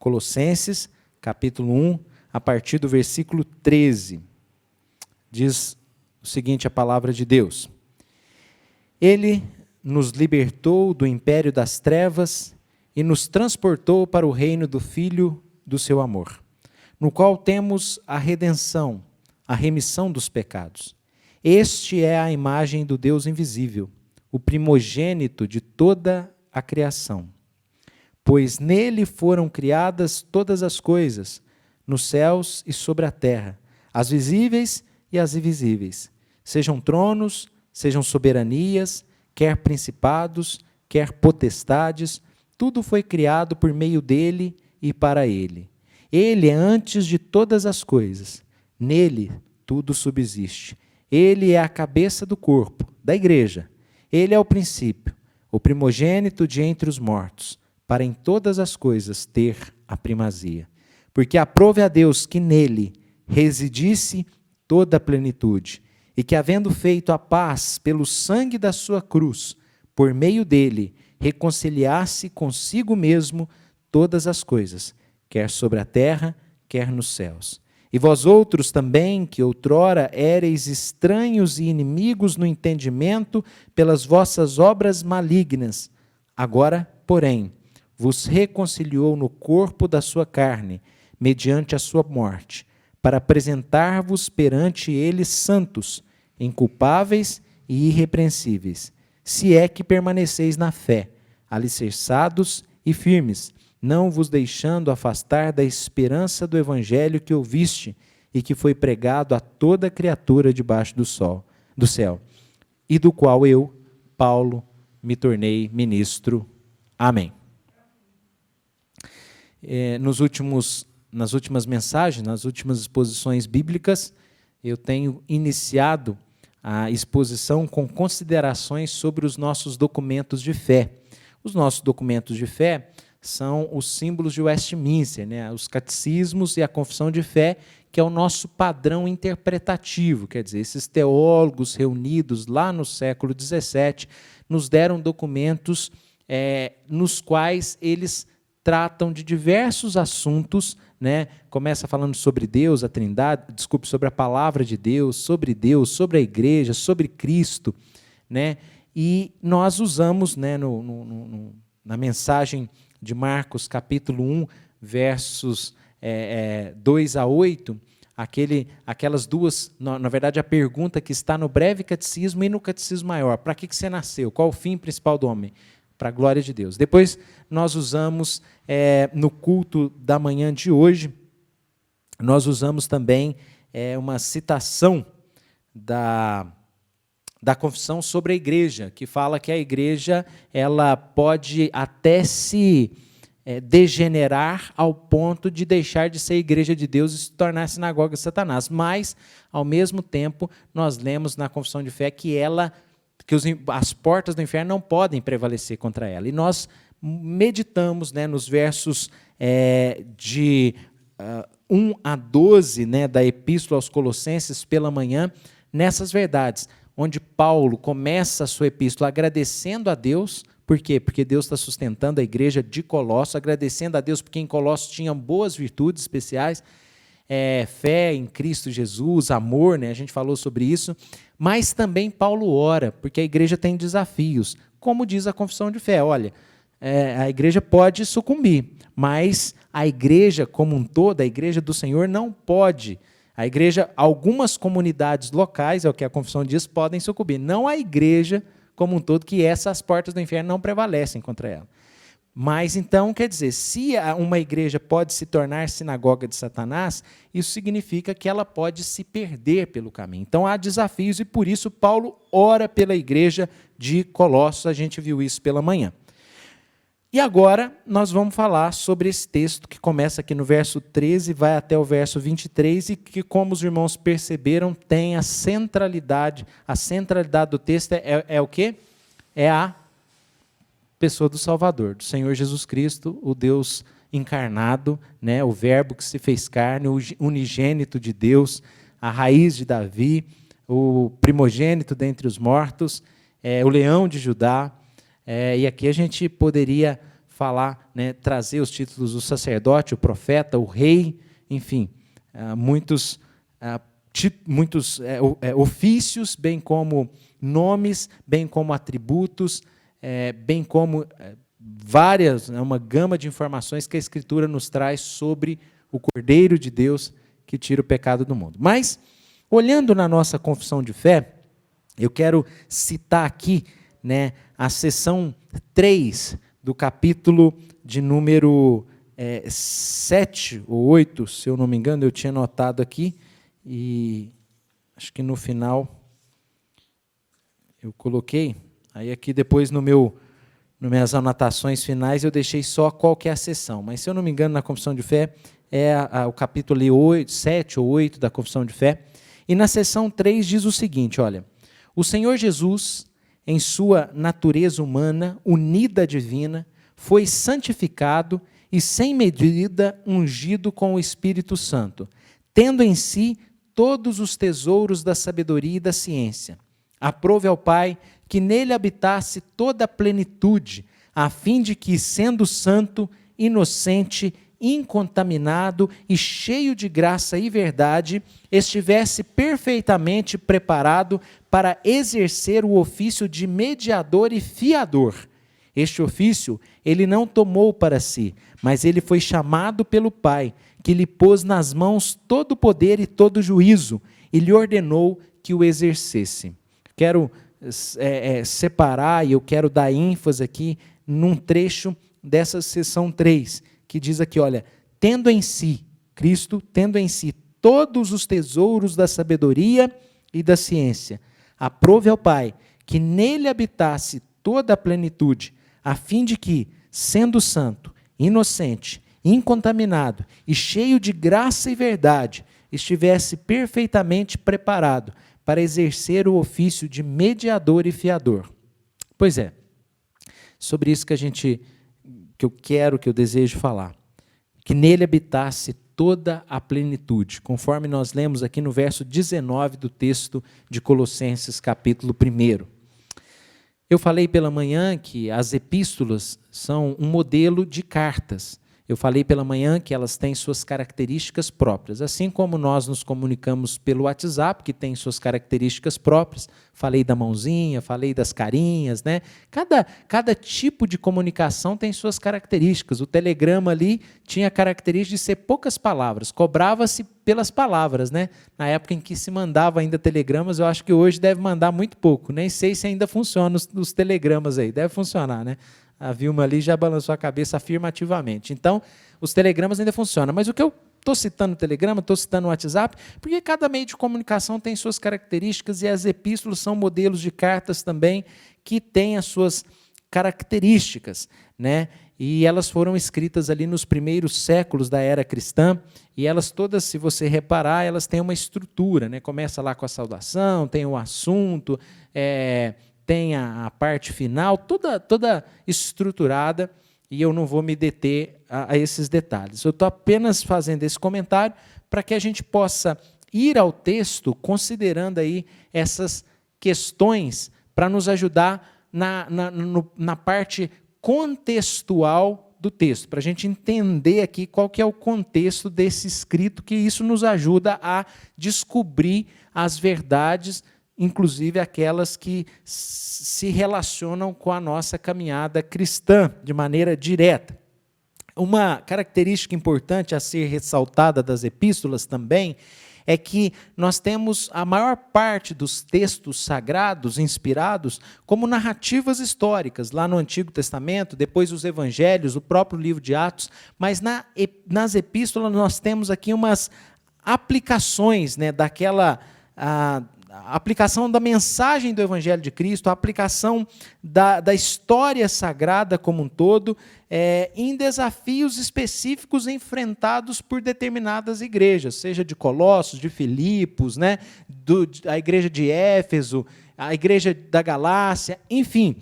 Colossenses, capítulo 1, a partir do versículo 13. Diz o seguinte a palavra de Deus: Ele nos libertou do império das trevas e nos transportou para o reino do Filho do seu amor, no qual temos a redenção, a remissão dos pecados. Este é a imagem do Deus invisível, o primogênito de toda a criação. Pois nele foram criadas todas as coisas, nos céus e sobre a terra, as visíveis e as invisíveis, sejam tronos, sejam soberanias, quer principados, quer potestades, tudo foi criado por meio dele e para ele. Ele é antes de todas as coisas, nele tudo subsiste. Ele é a cabeça do corpo, da igreja. Ele é o princípio, o primogênito de entre os mortos, para em todas as coisas ter a primazia. Porque aprove a Deus que nele residisse toda a plenitude, e que, havendo feito a paz pelo sangue da sua cruz, por meio dele, reconciliasse consigo mesmo todas as coisas, quer sobre a terra, quer nos céus. E vós outros também, que outrora éreis estranhos e inimigos no entendimento pelas vossas obras malignas, agora, porém, vos reconciliou no corpo da sua carne, mediante a sua morte, para apresentar-vos perante ele santos, inculpáveis e irrepreensíveis, se é que permaneceis na fé, alicerçados e firmes, não vos deixando afastar da esperança do evangelho que ouviste e que foi pregado a toda criatura debaixo do céu, e do qual eu, Paulo, me tornei ministro. Amém. Nas últimas mensagens, nas últimas exposições bíblicas, eu tenho iniciado a exposição com considerações sobre os nossos documentos de fé. Os nossos documentos de fé são os símbolos de Westminster, né? Os catecismos e a confissão de fé, que é o nosso padrão interpretativo. Quer dizer, esses teólogos reunidos lá no século XVII nos deram documentos nos quais eles tratam de diversos assuntos, né? Começa falando sobre Deus, a Trindade, sobre a palavra de Deus, sobre a igreja, sobre Cristo, né? E nós usamos, né, na mensagem de Marcos, capítulo 1, versos 2 a 8, aquelas duas, na verdade, a pergunta que está no breve catecismo e no catecismo maior: para que você nasceu? Qual o fim principal do homem? Para a glória de Deus. Depois, nós usamos, no culto da manhã de hoje, nós usamos também uma citação da confissão sobre a igreja, que fala que a igreja ela pode até se degenerar ao ponto de deixar de ser igreja de Deus e se tornar sinagoga de Satanás. Mas, ao mesmo tempo, nós lemos na confissão de fé que as portas do inferno não podem prevalecer contra ela. E nós meditamos, né, nos versos de 1 a 12, né, da Epístola aos Colossenses pela manhã, nessas verdades, onde Paulo começa a sua epístola agradecendo a Deus. Por quê? Porque Deus está sustentando a igreja de Colossos, agradecendo a Deus porque em Colossos tinham boas virtudes especiais, fé em Cristo Jesus, amor, né? A gente falou sobre isso, mas também Paulo ora, porque a igreja tem desafios, como diz a confissão de fé. Olha, a igreja pode sucumbir, mas a igreja como um todo, a igreja do Senhor, não pode. A igreja, algumas comunidades locais, é o que a confissão diz, podem sucumbir, não a igreja como um todo, que essas portas do inferno não prevalecem contra ela. Mas, então, quer dizer, se uma igreja pode se tornar sinagoga de Satanás, isso significa que ela pode se perder pelo caminho. Então, há desafios e, por isso, Paulo ora pela igreja de Colossos. A gente viu isso pela manhã. E agora, nós vamos falar sobre esse texto que começa aqui no verso 13 e vai até o verso 23 e que, como os irmãos perceberam, tem a centralidade do texto é o quê? É a pessoa do Salvador, do Senhor Jesus Cristo, o Deus encarnado, né, o verbo que se fez carne, o unigênito de Deus, a raiz de Davi, o primogênito dentre os mortos, o leão de Judá. E aqui a gente poderia falar, né, trazer os títulos do sacerdote, o profeta, o rei, enfim, muitos ofícios, bem como nomes, bem como atributos, bem como várias, uma gama de informações que a Escritura nos traz sobre o Cordeiro de Deus que tira o pecado do mundo. Mas, olhando na nossa confissão de fé, eu quero citar aqui, né, a seção 3 do capítulo de número 7 ou 8, se eu não me engano, eu tinha anotado aqui, e acho que no final eu coloquei, aí aqui depois nas minhas anotações finais eu deixei só qual que é a seção, mas se eu não me engano na confissão de fé é o capítulo ali 7 ou 8 da confissão de fé, e na seção 3 diz o seguinte, olha, o Senhor Jesus, em sua natureza humana, unida à divina, foi santificado e sem medida ungido com o Espírito Santo, tendo em si todos os tesouros da sabedoria e da ciência. Aprove ao Pai que nele habitasse toda a plenitude, a fim de que, sendo santo, inocente, incontaminado e cheio de graça e verdade, estivesse perfeitamente preparado para exercer o ofício de mediador e fiador. Este ofício ele não tomou para si, mas ele foi chamado pelo Pai, que lhe pôs nas mãos todo o poder e todo o juízo, e lhe ordenou que o exercesse. Quero separar e eu quero dar ênfase aqui num trecho dessa seção 3, que diz aqui, olha, tendo em si, Cristo, tendo em si todos os tesouros da sabedoria e da ciência, aprove ao Pai que nele habitasse toda a plenitude, a fim de que, sendo santo, inocente, incontaminado e cheio de graça e verdade, estivesse perfeitamente preparado para exercer o ofício de mediador e fiador. Pois é, sobre isso que eu desejo falar, que nele habitasse toda a plenitude, conforme nós lemos aqui no verso 19 do texto de Colossenses, capítulo 1. Eu falei pela manhã que as epístolas são um modelo de cartas. Eu falei pela manhã que elas têm suas características próprias, assim como nós nos comunicamos pelo WhatsApp, que tem suas características próprias. Falei da mãozinha, falei das carinhas, né? Cada tipo de comunicação tem suas características. O telegrama ali tinha a característica de ser poucas palavras, cobrava-se pelas palavras, né? Na época em que se mandava ainda telegramas, eu acho que hoje deve mandar muito pouco, nem sei se ainda funciona os telegramas aí, deve funcionar, né? A Vilma ali já balançou a cabeça afirmativamente. Então, os telegramas ainda funcionam. Mas o que eu estou citando o telegrama, estou citando o WhatsApp, porque cada meio de comunicação tem suas características e as epístolas são modelos de cartas também que têm as suas características, né? E elas foram escritas ali nos primeiros séculos da era cristã, e elas todas, se você reparar, elas têm uma estrutura, né? Começa lá com a saudação, tem o assunto, tem a parte final, toda estruturada, e eu não vou me deter a esses detalhes. Eu estou apenas fazendo esse comentário para que a gente possa ir ao texto considerando aí essas questões para nos ajudar na parte contextual do texto, para a gente entender aqui qual que é o contexto desse escrito, que isso nos ajuda a descobrir as verdades, inclusive aquelas que se relacionam com a nossa caminhada cristã, de maneira direta. Uma característica importante a ser ressaltada das epístolas também é que nós temos a maior parte dos textos sagrados inspirados como narrativas históricas, lá no Antigo Testamento, depois os Evangelhos, o próprio livro de Atos, mas nas epístolas nós temos aqui umas aplicações, né, a aplicação da mensagem do Evangelho de Cristo, a aplicação da história sagrada como um todo, em desafios específicos enfrentados por determinadas igrejas, seja de Colossos, de Filipos, né, a igreja de Éfeso, a igreja da Galácia, enfim,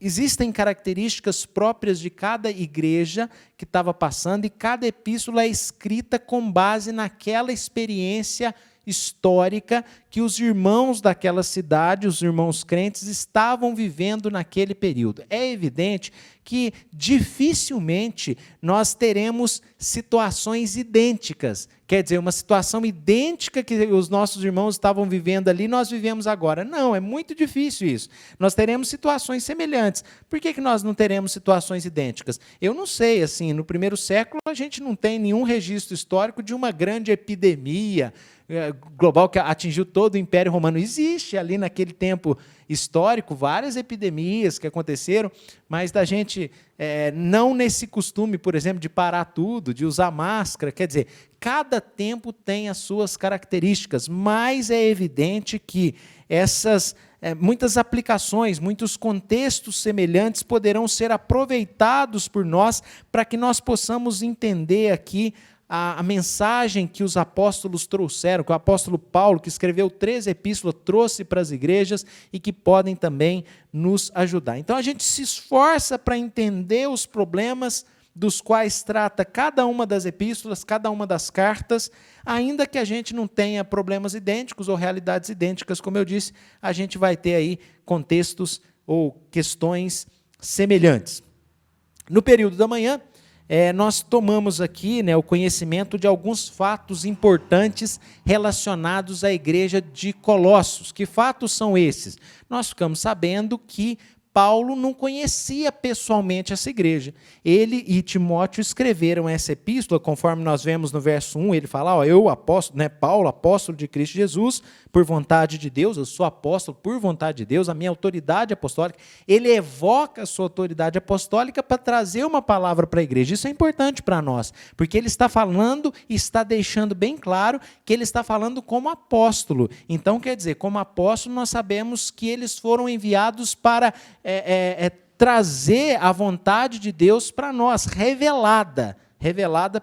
existem características próprias de cada igreja que estava passando, e cada epístola é escrita com base naquela experiência histórica que os irmãos daquela cidade, os irmãos crentes, estavam vivendo naquele período. É evidente que dificilmente nós teremos situações idênticas. Quer dizer, uma situação idêntica que os nossos irmãos estavam vivendo ali, nós vivemos agora. Não, é muito difícil isso. Nós teremos situações semelhantes. Por que nós não teremos situações idênticas? Eu não sei, assim, no primeiro século a gente não tem nenhum registro histórico de uma grande epidemia global que atingiu todo o Império Romano. Existe ali naquele tempo histórico várias epidemias que aconteceram, mas da gente não nesse costume, por exemplo, de parar tudo, de usar máscara. Quer dizer, cada tempo tem as suas características, mas é evidente que muitas aplicações, muitos contextos semelhantes poderão ser aproveitados por nós para que nós possamos entender aqui a mensagem que os apóstolos trouxeram, que o apóstolo Paulo, que escreveu 13 epístolas, trouxe para as igrejas e que podem também nos ajudar. Então a gente se esforça para entender os problemas dos quais trata cada uma das epístolas, cada uma das cartas, ainda que a gente não tenha problemas idênticos ou realidades idênticas, como eu disse, a gente vai ter aí contextos ou questões semelhantes. No período da manhã, nós tomamos aqui o conhecimento de alguns fatos importantes relacionados à igreja de Colossos. Que fatos são esses? Nós ficamos sabendo que Paulo não conhecia pessoalmente essa igreja. Ele e Timóteo escreveram essa epístola, conforme nós vemos no verso 1, ele fala, eu, apóstolo, Paulo, apóstolo de Cristo Jesus, por vontade de Deus, eu sou apóstolo por vontade de Deus, a minha autoridade apostólica. Ele evoca a sua autoridade apostólica para trazer uma palavra para a igreja. Isso é importante para nós, porque ele está falando e está deixando bem claro que ele está falando como apóstolo. Então, quer dizer, como apóstolo, nós sabemos que eles foram enviados para trazer a vontade de Deus para nós, revelada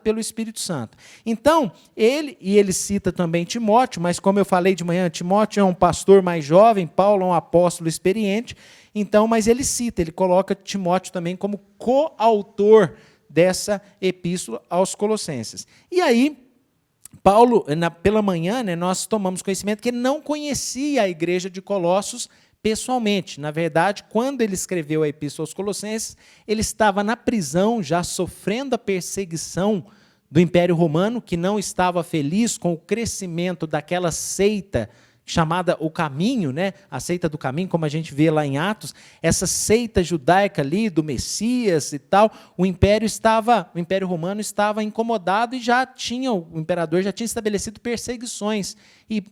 pelo Espírito Santo. Então, ele cita também Timóteo, mas como eu falei de manhã, Timóteo é um pastor mais jovem, Paulo é um apóstolo experiente, então, mas ele coloca Timóteo também como coautor dessa epístola aos Colossenses. E aí, Paulo, pela manhã, nós tomamos conhecimento que ele não conhecia a igreja de Colossos pessoalmente. Na verdade, quando ele escreveu a Epístola aos Colossenses, ele estava na prisão, já sofrendo a perseguição do Império Romano, que não estava feliz com o crescimento daquela seita chamada o Caminho, a seita do Caminho, como a gente vê lá em Atos, essa seita judaica ali do Messias e tal. O Império Romano estava incomodado e o imperador já tinha estabelecido perseguições. E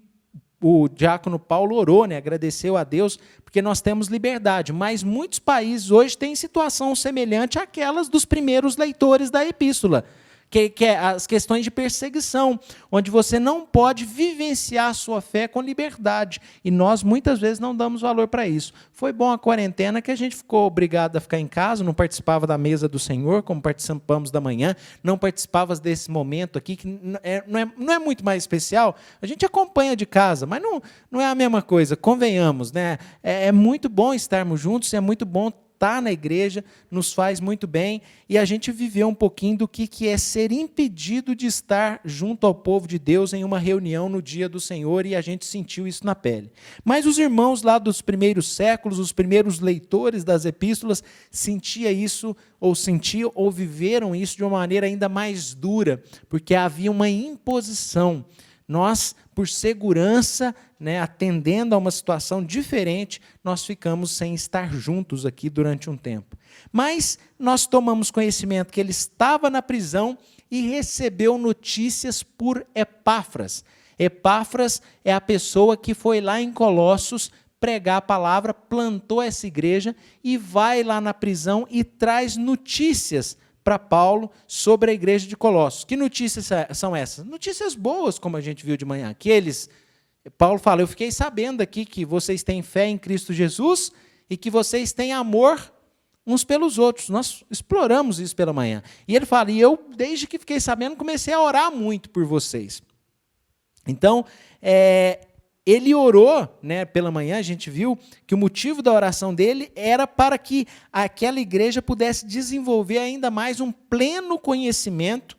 o diácono Paulo orou, agradeceu a Deus, porque nós temos liberdade, mas muitos países hoje têm situação semelhante àquelas dos primeiros leitores da epístola, que é as questões de perseguição, onde você não pode vivenciar a sua fé com liberdade, e nós muitas vezes não damos valor para isso. Foi bom a quarentena que a gente ficou obrigado a ficar em casa, não participava da mesa do Senhor, como participamos da manhã, não participava desse momento aqui, que não é muito mais especial, a gente acompanha de casa, mas não é a mesma coisa, convenhamos, é muito bom estarmos juntos, é muito bom estar na igreja, nos faz muito bem, e a gente viveu um pouquinho do que é ser impedido de estar junto ao povo de Deus em uma reunião no dia do Senhor, e a gente sentiu isso na pele. Mas os irmãos lá dos primeiros séculos, os primeiros leitores das epístolas, sentiam ou viveram isso de uma maneira ainda mais dura, porque havia uma imposição. Nós, por segurança, atendendo a uma situação diferente, nós ficamos sem estar juntos aqui durante um tempo. Mas nós tomamos conhecimento que ele estava na prisão e recebeu notícias por Epáfras. Epáfras é a pessoa que foi lá em Colossos pregar a palavra, plantou essa igreja e vai lá na prisão e traz notícias para Paulo sobre a igreja de Colossos. Que notícias são essas? Notícias boas, como a gente viu de manhã. Paulo fala, eu fiquei sabendo aqui que vocês têm fé em Cristo Jesus e que vocês têm amor uns pelos outros. Nós exploramos isso pela manhã. E ele fala, e eu, desde que fiquei sabendo, comecei a orar muito por vocês. Então, ele orou, pela manhã, a gente viu que o motivo da oração dele era para que aquela igreja pudesse desenvolver ainda mais um pleno conhecimento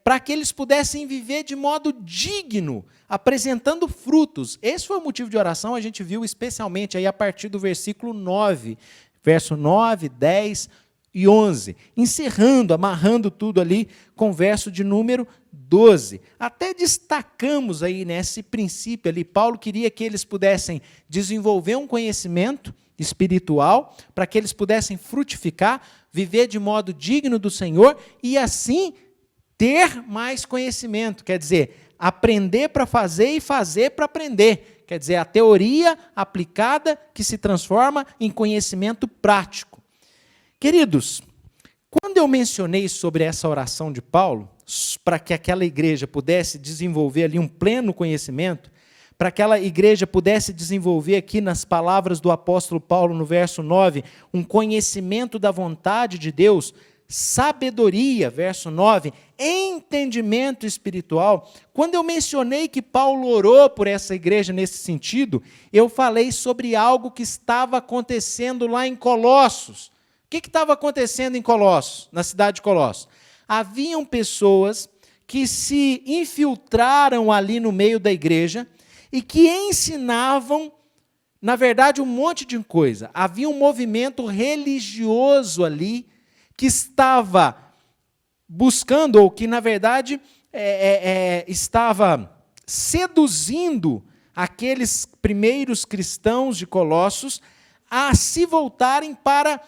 para que eles pudessem viver de modo digno, apresentando frutos. Esse foi o motivo de oração, a gente viu especialmente aí a partir do versículo 9, verso 9, 10 e 11, encerrando, amarrando tudo ali com o verso de número 12. Até destacamos aí nesse princípio ali, Paulo queria que eles pudessem desenvolver um conhecimento espiritual, para que eles pudessem frutificar, viver de modo digno do Senhor e assim ter mais conhecimento, quer dizer, aprender para fazer e fazer para aprender, quer dizer, a teoria aplicada que se transforma em conhecimento prático. Queridos, quando eu mencionei sobre essa oração de Paulo, para que aquela igreja pudesse desenvolver ali um pleno conhecimento, para que aquela igreja pudesse desenvolver aqui nas palavras do apóstolo Paulo no verso 9, um conhecimento da vontade de Deus, sabedoria, verso 9, entendimento espiritual. Quando eu mencionei que Paulo orou por essa igreja nesse sentido, eu falei sobre algo que estava acontecendo lá em Colossos. O que estava acontecendo em Colossos, na cidade de Colossos? Haviam pessoas que se infiltraram ali no meio da igreja e que ensinavam, na verdade, um monte de coisa. Havia um movimento religioso ali que estava buscando, ou que, na verdade, estava seduzindo aqueles primeiros cristãos de Colossos a se voltarem para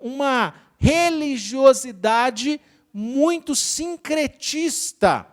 uma religiosidade muito sincretista.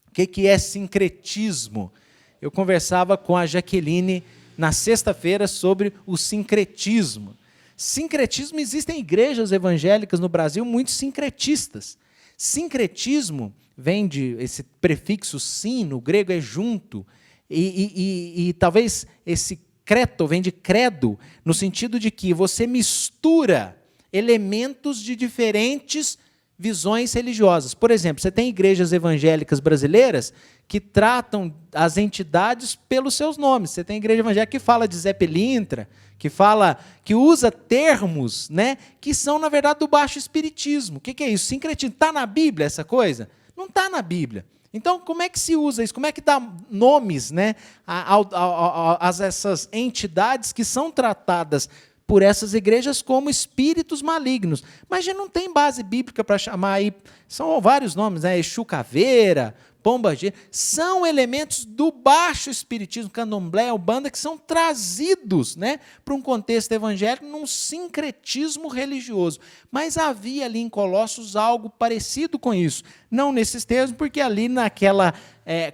O que é sincretismo? Eu conversava com a Jaqueline na sexta-feira sobre o sincretismo. Sincretismo, existem igrejas evangélicas no Brasil muito sincretistas. Sincretismo vem de esse prefixo sin, no grego é junto, e talvez esse creto vem de credo, no sentido de que você mistura elementos de diferentes visões religiosas. Por exemplo, você tem igrejas evangélicas brasileiras que tratam as entidades pelos seus nomes. Você tem igreja evangélica que fala de Zé Pilintra, que usa termos, né, que são, na verdade, do baixo espiritismo. O que é isso? Sincretismo. Está na Bíblia essa coisa? Não está na Bíblia. Então, como é que se usa isso? Como é que dá nomes, né, a essas entidades que são tratadas por essas igrejas como espíritos malignos? Mas já não tem base bíblica para chamar aí, são vários nomes, né? Exu Caveira, Pomba Gira, são elementos do baixo espiritismo, candomblé, umbanda, que são trazidos, né, para um contexto evangélico num sincretismo religioso. Mas havia ali em Colossos algo parecido com isso. Não nesses termos, porque ali naquela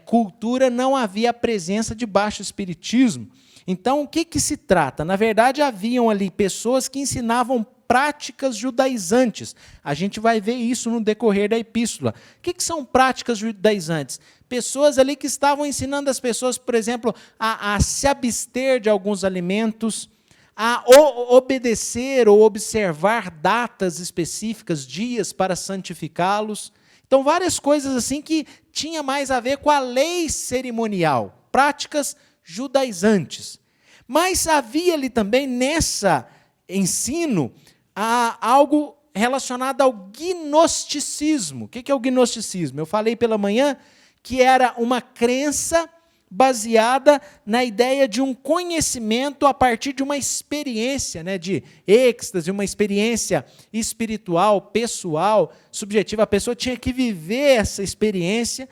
cultura não havia a presença de baixo espiritismo. Então, o que se trata? Na verdade, haviam ali pessoas que ensinavam práticas judaizantes. A gente vai ver isso no decorrer da epístola. O que são práticas judaizantes? Pessoas ali que estavam ensinando as pessoas, por exemplo, a se abster de alguns alimentos, a obedecer ou observar datas específicas, dias para santificá-los. Então, várias coisas assim que tinha mais a ver com a lei cerimonial, práticas judaizantes. Mas havia ali também, nessa ensino, algo relacionado ao gnosticismo. O que é o gnosticismo? Eu falei pela manhã que era uma crença baseada na ideia de um conhecimento a partir de uma experiência, né, de êxtase, uma experiência espiritual, pessoal, subjetiva. A pessoa tinha que viver essa experiência.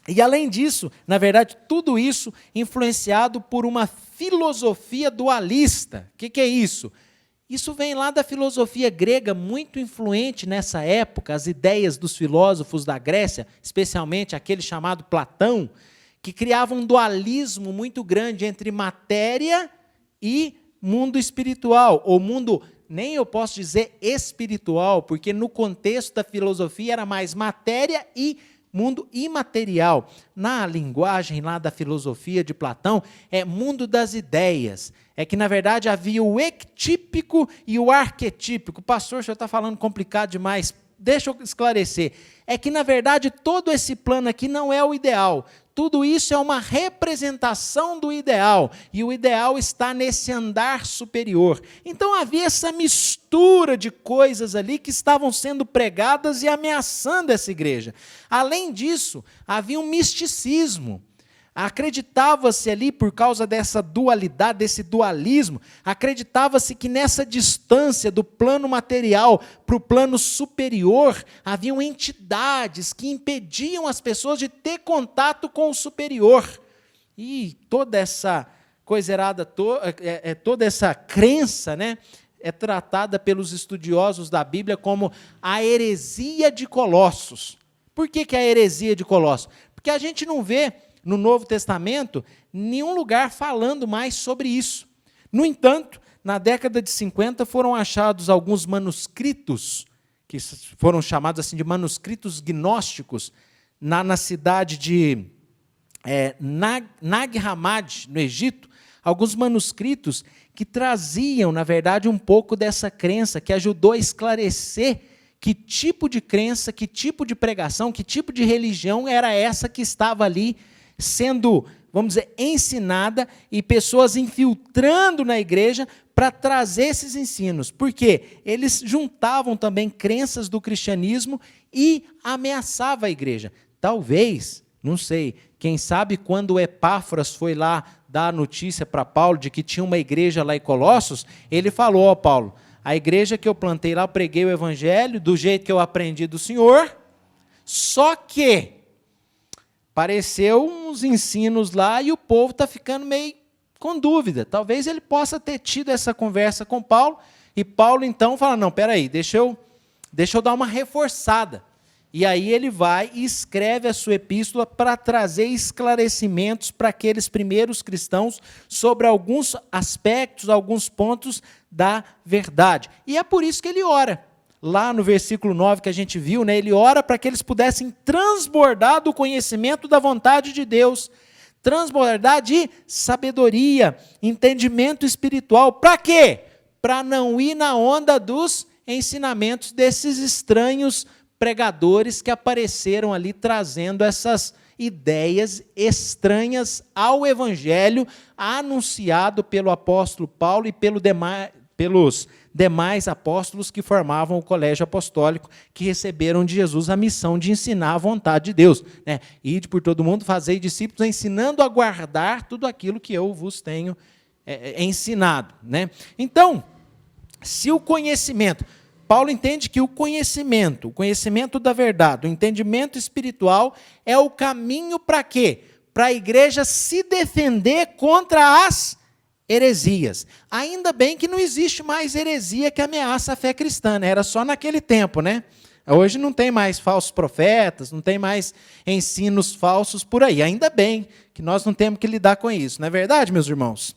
E, além disso, na verdade, tudo isso influenciado por uma filosofia dualista. O que é isso? Isso vem lá da filosofia grega, muito influente nessa época, as ideias dos filósofos da Grécia, especialmente aquele chamado Platão, que criava um dualismo muito grande entre matéria e mundo espiritual, ou mundo, nem eu posso dizer espiritual, porque no contexto da filosofia era mais matéria e mundo imaterial. Na linguagem lá da filosofia de Platão, é mundo das ideias. É que, na verdade, havia o ectípico e o arquetípico. Pastor, o senhor está falando complicado demais. Deixa eu esclarecer. É que, na verdade, todo esse plano aqui não é o ideal. tudo isso é uma representação do ideal, e o ideal está nesse andar superior. Então havia essa mistura de coisas ali que estavam sendo pregadas e ameaçando essa igreja. Além disso, havia um misticismo. Acreditava-se ali, por causa dessa dualidade, desse dualismo, acreditava-se que nessa distância do plano material para o plano superior, haviam entidades que impediam as pessoas de ter contato com o superior. E toda essa coiserada, toda essa crença, né, é tratada pelos estudiosos da Bíblia como a heresia de Colossos. Por que a heresia de Colossos? Porque a gente não vê no Novo Testamento nenhum lugar falando mais sobre isso. No entanto, na década de 50 foram achados alguns manuscritos, que foram chamados assim de manuscritos gnósticos, na cidade de Nag Hammadi, no Egito, alguns manuscritos que traziam, na verdade, um pouco dessa crença, que ajudou a esclarecer que tipo de crença, que tipo de pregação, que tipo de religião era essa que estava ali sendo, vamos dizer, ensinada, e pessoas infiltrando na igreja para trazer esses ensinos. Por quê? Eles juntavam também crenças do cristianismo e ameaçavam a igreja. Talvez, não sei, quem sabe quando o Epáfras foi lá dar a notícia para Paulo de que tinha uma igreja lá em Colossos, ele falou: ó, Paulo, a igreja que eu plantei lá, eu preguei o evangelho do jeito que eu aprendi do Senhor, só que apareceu uns ensinos lá e o povo está ficando meio com dúvida. Talvez ele possa ter tido essa conversa com Paulo, e Paulo então fala: não, peraí, deixa eu dar uma reforçada. E aí ele vai e escreve a sua epístola para trazer esclarecimentos para aqueles primeiros cristãos sobre alguns aspectos, alguns pontos da verdade. E é por isso que ele ora. Lá no versículo 9 que a gente viu, né, ele ora para que eles pudessem transbordar do conhecimento da vontade de Deus, transbordar de sabedoria, entendimento espiritual. Para quê? Para não ir na onda dos ensinamentos desses estranhos pregadores que apareceram ali trazendo essas ideias estranhas ao evangelho anunciado pelo apóstolo Paulo e pelos demais apóstolos que formavam o colégio apostólico, que receberam de Jesus a missão de ensinar a vontade de Deus, né? Ide por todo mundo, fazei discípulos, ensinando a guardar tudo aquilo que eu vos tenho ensinado, né? Então, se o conhecimento, Paulo entende que o conhecimento da verdade, o entendimento espiritual é o caminho para quê? Para a igreja se defender contra as heresias. Ainda bem que não existe mais heresia que ameaça a fé cristã, né? Era só naquele tempo, né? Hoje não tem mais falsos profetas, não tem mais ensinos falsos por aí. Ainda bem que nós não temos que lidar com isso, não é verdade, meus irmãos?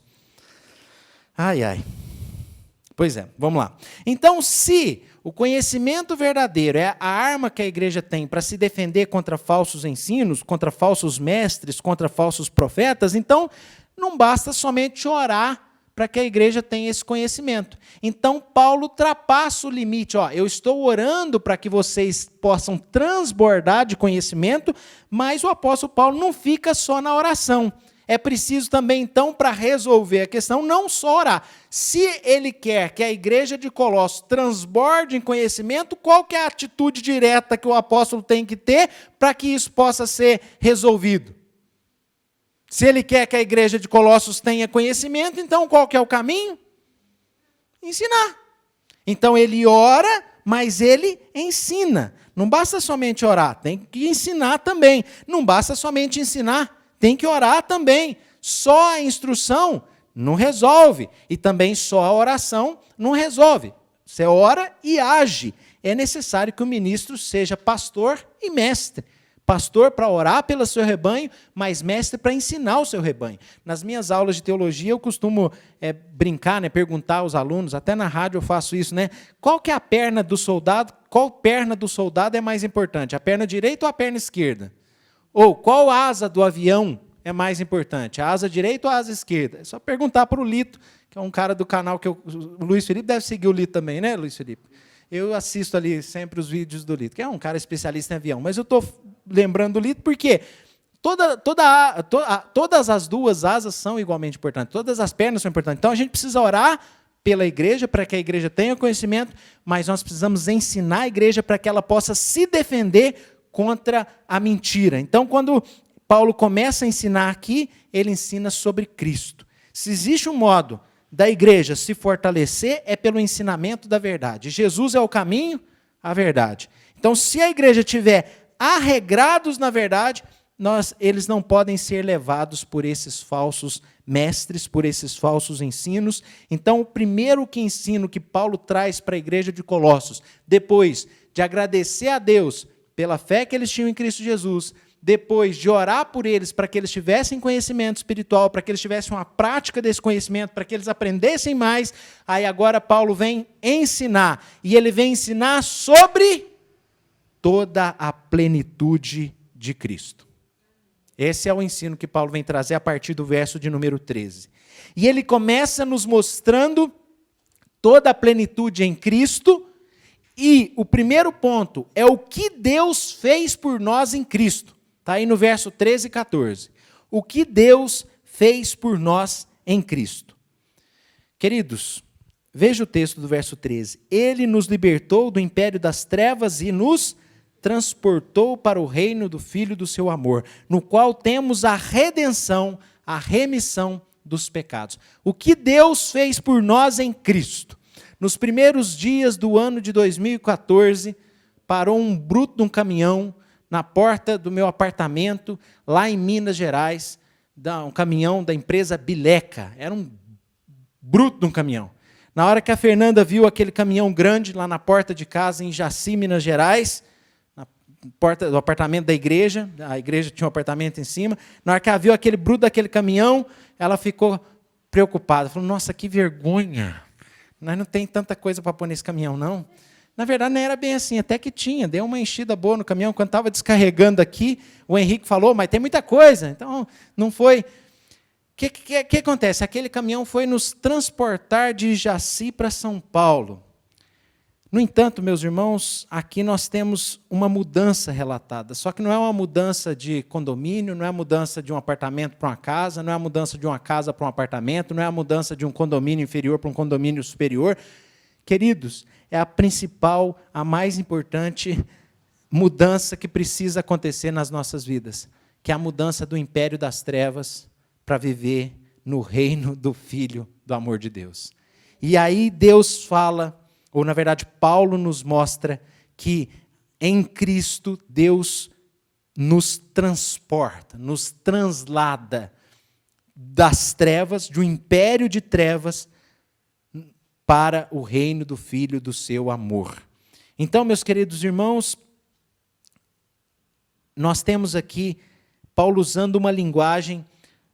Ai, ai. Pois é, vamos lá. Então, se o conhecimento verdadeiro é a arma que a igreja tem para se defender contra falsos ensinos, contra falsos mestres, contra falsos profetas, então não basta somente orar para que a igreja tenha esse conhecimento. Então, Paulo ultrapassa o limite. Ó, eu estou orando para que vocês possam transbordar de conhecimento, mas o apóstolo Paulo não fica só na oração. É preciso também, então, para resolver a questão, não só orar. Se ele quer que a igreja de Colossos transborde em conhecimento, qual que é a atitude direta que o apóstolo tem que ter para que isso possa ser resolvido? Se ele quer que a igreja de Colossos tenha conhecimento, então qual que é o caminho? Ensinar. Então ele ora, mas ele ensina. Não basta somente orar, tem que ensinar também. Não basta somente ensinar, tem que orar também. Só a instrução não resolve. E também só a oração não resolve. Você ora e age. É necessário que o ministro seja pastor e mestre. Pastor para orar pelo seu rebanho, mas mestre para ensinar o seu rebanho. Nas minhas aulas de teologia, eu costumo brincar, né, perguntar aos alunos, até na rádio eu faço isso, né? Qual que é a perna do soldado? Qual perna do soldado é mais importante? A perna direita ou a perna esquerda? Ou qual asa do avião é mais importante? A asa direita ou a asa esquerda? É só perguntar para o Lito, que é um cara do canal que o Luiz Felipe deve seguir o Lito também, né, Luiz Felipe? Eu assisto ali sempre os vídeos do Lito, que é um cara especialista em avião, mas eu estou lembrando do Lito porque todas as duas asas são igualmente importantes, todas as pernas são importantes. Então a gente precisa orar pela igreja, para que a igreja tenha conhecimento, mas nós precisamos ensinar a igreja para que ela possa se defender contra a mentira. Então, quando Paulo começa a ensinar aqui, ele ensina sobre Cristo. Se existe um modo da igreja se fortalecer, é pelo ensinamento da verdade. Jesus é o caminho, a verdade. Então, se a igreja tiver arregrados na verdade, eles não podem ser levados por esses falsos mestres, por esses falsos ensinos. Então, o primeiro ensino que Paulo traz para a igreja de Colossos, depois de agradecer a Deus pela fé que eles tinham em Cristo Jesus, depois de orar por eles para que eles tivessem conhecimento espiritual, para que eles tivessem uma prática desse conhecimento, para que eles aprendessem mais, aí agora Paulo vem ensinar, e ele vem ensinar sobre toda a plenitude de Cristo. Esse é o ensino que Paulo vem trazer a partir do verso de número 13. E ele começa nos mostrando toda a plenitude em Cristo, e o primeiro ponto é o que Deus fez por nós em Cristo. Está aí no verso 13 e 14. O que Deus fez por nós em Cristo. Queridos, veja o texto do verso 13. Ele nos libertou do império das trevas e nos transportou para o reino do Filho do seu amor, no qual temos a redenção, a remissão dos pecados. O que Deus fez por nós em Cristo. Nos primeiros dias do ano de 2014, parou um bruto de um caminhão na porta do meu apartamento, lá em Minas Gerais, um caminhão da empresa Bileca. Era um bruto de um caminhão. Na hora que a Fernanda viu aquele caminhão grande lá na porta de casa, em Jaci, Minas Gerais, na porta do apartamento da igreja, a igreja tinha um apartamento em cima, na hora que ela viu aquele bruto daquele caminhão, ela ficou preocupada. Falou, nossa, que vergonha. Nós não tem tanta coisa para pôr nesse caminhão, não. Na verdade, não era bem assim, até que tinha. Deu uma enchida boa no caminhão. Quando estava descarregando aqui, o Henrique falou, mas tem muita coisa. Então, não foi. O que acontece? Aquele caminhão foi nos transportar de Jaci para São Paulo. No entanto, meus irmãos, aqui nós temos uma mudança relatada. Só que não é uma mudança de condomínio, não é uma mudança de um apartamento para uma casa, não é uma mudança de uma casa para um apartamento, não é uma mudança de um condomínio inferior para um condomínio superior. Queridos, é a principal, a mais importante mudança que precisa acontecer nas nossas vidas, que é a mudança do império das trevas para viver no reino do Filho do amor de Deus. E aí Deus fala, ou na verdade Paulo nos mostra que em Cristo Deus nos transporta, nos translada das trevas, de um império de trevas, para o reino do Filho do seu amor. Então, meus queridos irmãos, nós temos aqui Paulo usando uma linguagem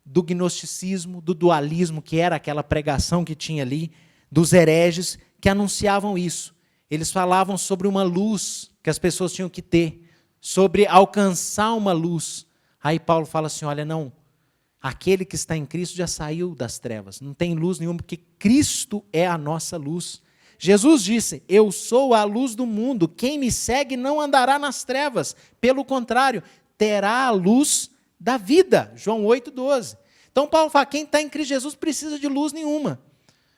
do gnosticismo, do dualismo, que era aquela pregação que tinha ali, dos hereges que anunciavam isso. Eles falavam sobre uma luz que as pessoas tinham que ter, sobre alcançar uma luz. Aí Paulo fala assim, olha, não, aquele que está em Cristo já saiu das trevas, não tem luz nenhuma, porque Cristo é a nossa luz. Jesus disse, eu sou a luz do mundo, quem me segue não andará nas trevas, pelo contrário, terá a luz da vida. João 8,12. Então Paulo fala, quem está em Cristo Jesus precisa de luz nenhuma.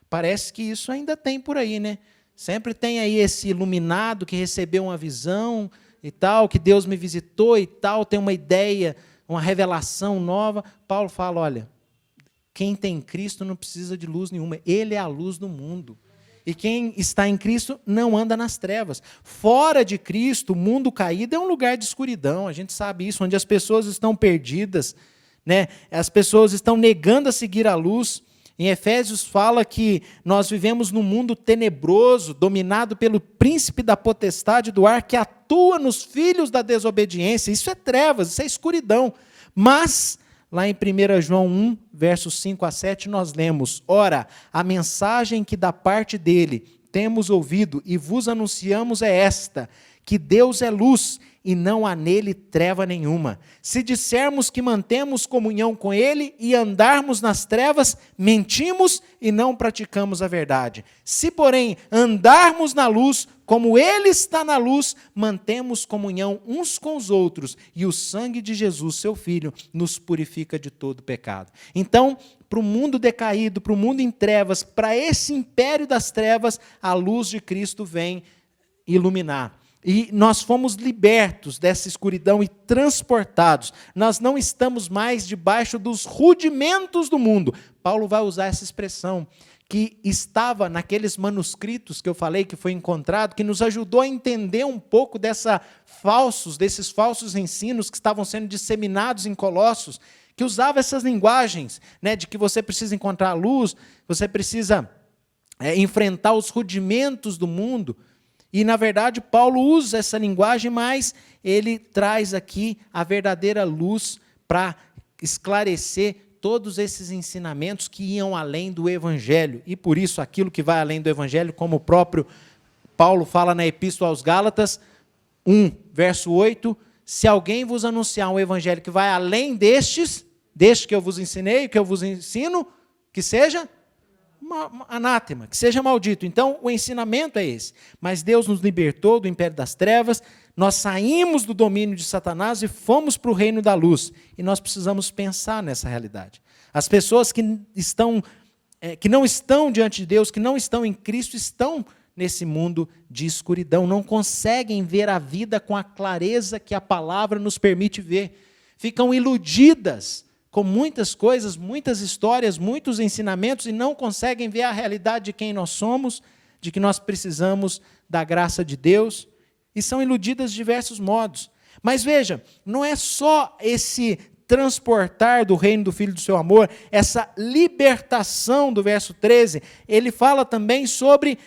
Parece que isso ainda tem por aí, né? Sempre tem aí esse iluminado que recebeu uma visão e tal, que Deus me visitou e tal, tem uma ideia, uma revelação nova. Paulo fala, olha, quem tem Cristo não precisa de luz nenhuma, Ele é a luz do mundo. E quem está em Cristo não anda nas trevas. Fora de Cristo, o mundo caído é um lugar de escuridão, a gente sabe isso, onde as pessoas estão perdidas, né? As pessoas estão negando a seguir a luz. Em Efésios fala que nós vivemos num mundo tenebroso, dominado pelo príncipe da potestade do ar, que atua nos filhos da desobediência. Isso é trevas, isso é escuridão. Mas, lá em 1 João 1, versos 5 a 7, nós lemos, ora, a mensagem que da parte dele temos ouvido e vos anunciamos é esta, que Deus é luz e não há nele treva nenhuma. Se dissermos que mantemos comunhão com ele e andarmos nas trevas, mentimos e não praticamos a verdade. Se, porém, andarmos na luz, como Ele está na luz, mantemos comunhão uns com os outros, e o sangue de Jesus, seu Filho, nos purifica de todo pecado. Então, para o mundo decaído, para o mundo em trevas, para esse império das trevas, a luz de Cristo vem iluminar. E nós fomos libertos dessa escuridão e transportados. Nós não estamos mais debaixo dos rudimentos do mundo. Paulo vai usar essa expressão, que estava naqueles manuscritos que eu falei, que foi encontrado, que nos ajudou a entender um pouco desses falsos ensinos que estavam sendo disseminados em Colossos, que usava essas linguagens, né, de que você precisa encontrar a luz, você precisa enfrentar os rudimentos do mundo. E, na verdade, Paulo usa essa linguagem, mas ele traz aqui a verdadeira luz para esclarecer todos esses ensinamentos que iam além do Evangelho. E, por isso, aquilo que vai além do Evangelho, como o próprio Paulo fala na Epístola aos Gálatas, 1, verso 8, se alguém vos anunciar um Evangelho que vai além deste que eu vos ensinei, que eu vos ensino, que seja anátema, que seja maldito. Então, o ensinamento é esse. Mas Deus nos libertou do império das trevas, nós saímos do domínio de Satanás e fomos para o reino da luz. E nós precisamos pensar nessa realidade. As pessoas que não estão diante de Deus, que não estão em Cristo, estão nesse mundo de escuridão, não conseguem ver a vida com a clareza que a palavra nos permite ver. Ficam iludidas com muitas coisas, muitas histórias, muitos ensinamentos, e não conseguem ver a realidade de quem nós somos, de que nós precisamos da graça de Deus, e são iludidas de diversos modos. Mas veja, não é só esse transportar do reino do Filho do seu amor, essa libertação do verso 13, ele fala também sobre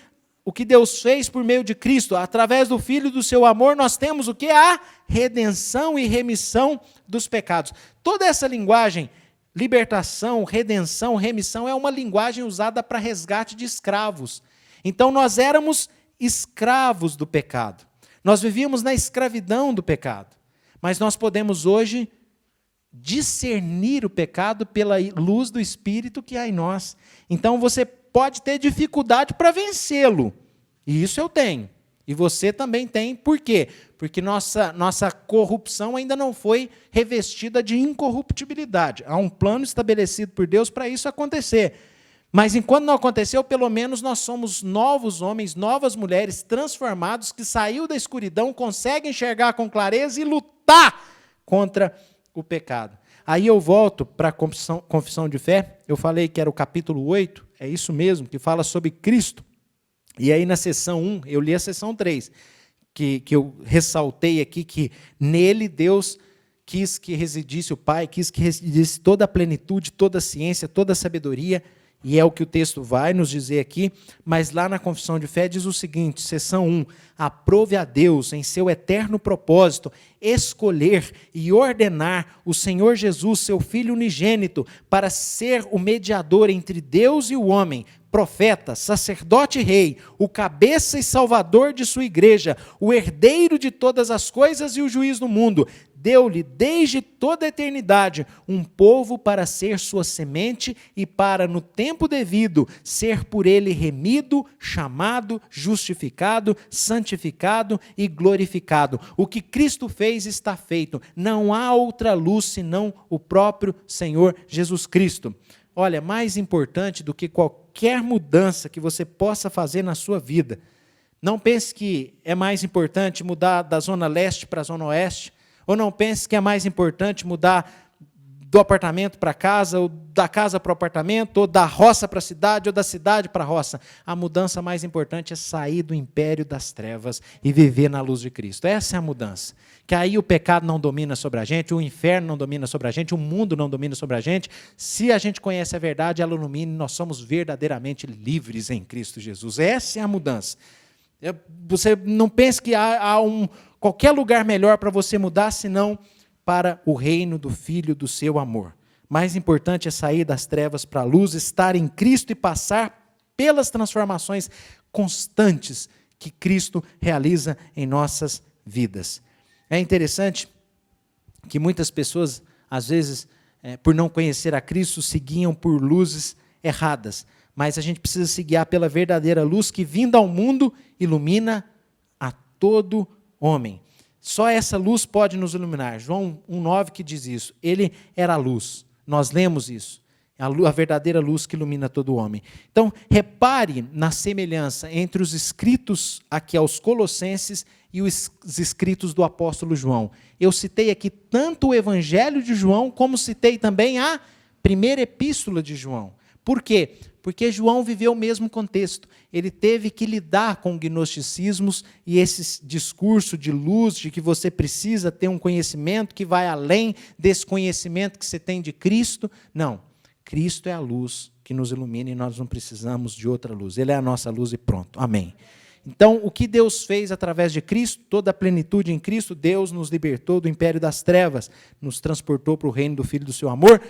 o que Deus fez por meio de Cristo. Através do Filho do seu amor, nós temos o que? A redenção e remissão dos pecados. Toda essa linguagem, libertação, redenção, remissão, é uma linguagem usada para resgate de escravos. Então, nós éramos escravos do pecado. Nós vivíamos na escravidão do pecado. Mas nós podemos hoje discernir o pecado pela luz do Espírito que há em nós. Então, você pode ter dificuldade para vencê-lo. E isso eu tenho. E você também tem. Por quê? Porque nossa corrupção ainda não foi revestida de incorruptibilidade. Há um plano estabelecido por Deus para isso acontecer. Mas enquanto não aconteceu, pelo menos nós somos novos homens, novas mulheres, transformados, que saiu da escuridão, conseguem enxergar com clareza e lutar contra o pecado. Aí eu volto para a confissão de fé. Eu falei que era o capítulo 8, é isso mesmo, que fala sobre Cristo. E aí na seção 1, eu li a seção 3, que eu ressaltei aqui que nele Deus quis que residisse o Pai, quis que residisse toda a plenitude, toda a ciência, toda a sabedoria, e é o que o texto vai nos dizer aqui, mas lá na confissão de fé diz o seguinte, seção 1, aprove a Deus, em seu eterno propósito, escolher e ordenar o Senhor Jesus, seu Filho unigênito, para ser o mediador entre Deus e o homem, profeta, sacerdote e rei, o cabeça e salvador de sua igreja, o herdeiro de todas as coisas e o juiz do mundo. Deu-lhe, desde toda a eternidade, um povo para ser sua semente e para, no tempo devido, ser por ele remido, chamado, justificado, santificado e glorificado. O que Cristo fez está feito. Não há outra luz senão o próprio Senhor Jesus Cristo. Olha, mais importante do que qualquer mudança que você possa fazer na sua vida, não pense que é mais importante mudar da zona leste para a zona oeste, ou não pense que é mais importante mudar do apartamento para a casa, ou da casa para o apartamento, ou da roça para a cidade, ou da cidade para a roça. A mudança mais importante é sair do império das trevas e viver na luz de Cristo. Essa é a mudança. Que aí o pecado não domina sobre a gente, o inferno não domina sobre a gente, o mundo não domina sobre a gente. Se a gente conhece a verdade, ela ilumina e nós somos verdadeiramente livres em Cristo Jesus. Essa é a mudança. Você não pense que há qualquer lugar melhor para você mudar, senão para o reino do Filho do seu amor. Mais importante é sair das trevas para a luz, estar em Cristo e passar pelas transformações constantes que Cristo realiza em nossas vidas. É interessante que muitas pessoas, às vezes, por não conhecer a Cristo, seguiam por luzes erradas. Mas a gente precisa se guiar pela verdadeira luz que, vindo ao mundo, ilumina todo homem. Só essa luz pode nos iluminar. João 1,9 que diz isso. Ele era a luz. Nós lemos isso. A verdadeira luz que ilumina todo homem. Então, repare na semelhança entre os escritos aqui aos Colossenses e os escritos do apóstolo João. Eu citei aqui tanto o Evangelho de João, como citei também a primeira epístola de João. Por quê? Porque João viveu o mesmo contexto. Ele teve que lidar com gnosticismos e esse discurso de luz, de que você precisa ter um conhecimento que vai além desse conhecimento que você tem de Cristo. Não. Cristo é a luz que nos ilumina e nós não precisamos de outra luz. Ele é a nossa luz e pronto. Amém. Então, o que Deus fez através de Cristo, toda a plenitude em Cristo, Deus nos libertou do império das trevas, nos transportou para o reino do Filho do seu amor,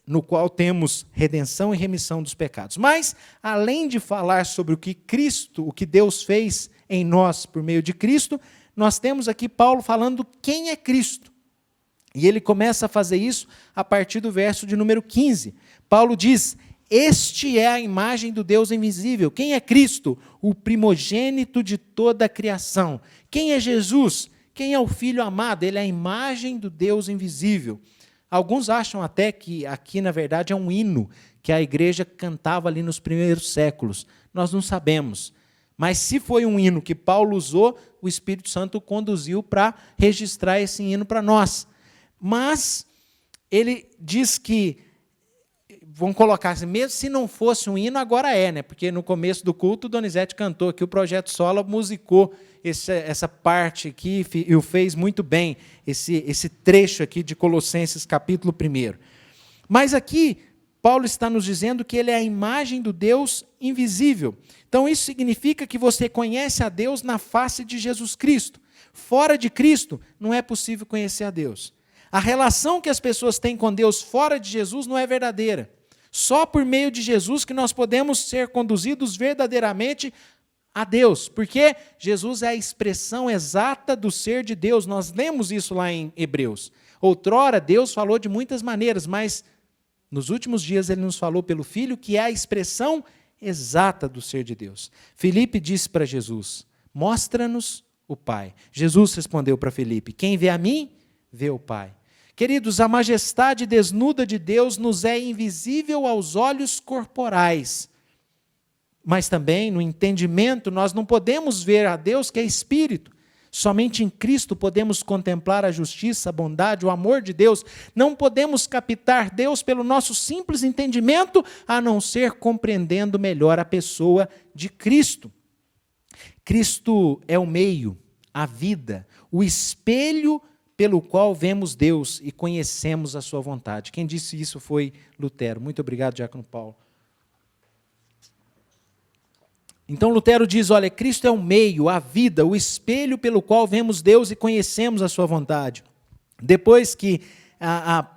no qual temos redenção e remissão dos pecados. Mas, além de falar sobre o que Cristo, o que Deus fez em nós por meio de Cristo, nós temos aqui Paulo falando quem é Cristo. E ele começa a fazer isso a partir do verso de número 15. Paulo diz: este é a imagem do Deus invisível. Quem é Cristo? O primogênito de toda a criação. Quem é Jesus? Quem é o Filho amado? Ele é a imagem do Deus invisível. Alguns acham até que aqui, na verdade, é um hino que a igreja cantava ali nos primeiros séculos. Nós não sabemos. Mas se foi um hino que Paulo usou, o Espírito Santo o conduziu para registrar esse hino para nós. Mas ele diz que, vamos colocar assim, mesmo se não fosse um hino, agora é, né? Porque no começo do culto, Donizete cantou aqui, o Projeto Sola musicou essa parte aqui e o fez muito bem, esse trecho aqui de Colossenses capítulo 1. Mas aqui, Paulo está nos dizendo que ele é a imagem do Deus invisível. Então isso significa que você conhece a Deus na face de Jesus Cristo. Fora de Cristo, não é possível conhecer a Deus. A relação que as pessoas têm com Deus fora de Jesus não é verdadeira. Só por meio de Jesus que nós podemos ser conduzidos verdadeiramente a Deus, porque Jesus é a expressão exata do ser de Deus. Nós lemos isso lá em Hebreus. Outrora, Deus falou de muitas maneiras, mas nos últimos dias Ele nos falou pelo Filho, que é a expressão exata do ser de Deus. Filipe disse para Jesus: mostra-nos o Pai. Jesus respondeu para Filipe: quem vê a mim, vê o Pai. Queridos, a majestade desnuda de Deus nos é invisível aos olhos corporais. Mas também, no entendimento, nós não podemos ver a Deus que é Espírito. Somente em Cristo podemos contemplar a justiça, a bondade, o amor de Deus. Não podemos captar Deus pelo nosso simples entendimento, a não ser compreendendo melhor a pessoa de Cristo. Cristo é o meio, a vida, o espelho pelo qual vemos Deus e conhecemos a sua vontade. Quem disse isso foi Lutero. Muito obrigado, Diácono Paulo. Então Lutero diz, olha, Cristo é o meio, a vida, o espelho pelo qual vemos Deus e conhecemos a sua vontade. Depois que